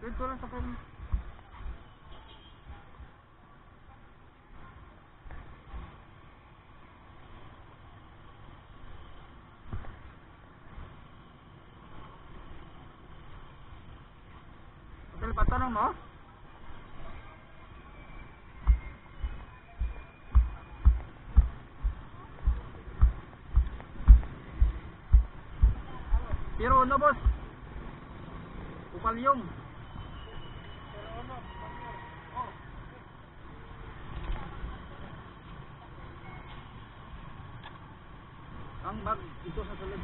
Dito lang sa kanan. Hotel patanong mo? Pero ano boss? Upalyong. Pero ano? Oh. Ang bag ito sa sulod.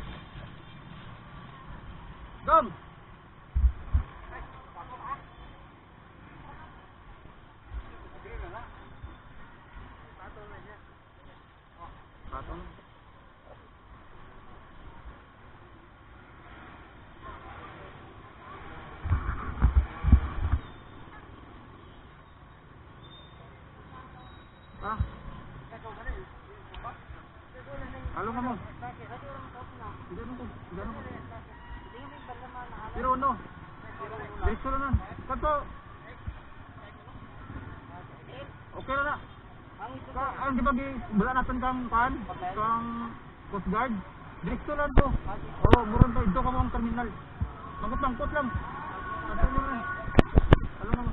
Dom! Patong. Ah. Halo ka mo. Tidak mo. Pero ano? Diretso na nun. Kanto. Okay na na. Ang di ba wala natin kang pan? Kang Coast Guard? Diretso lang to. Oo, muron tayo. Ito ka mo ang terminal. Mangkot lang. Kanto nyo na. Halo ka mo.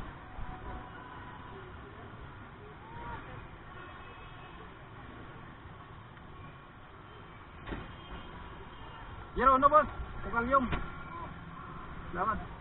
Yero, ano boss? Ukalyong. Salamat.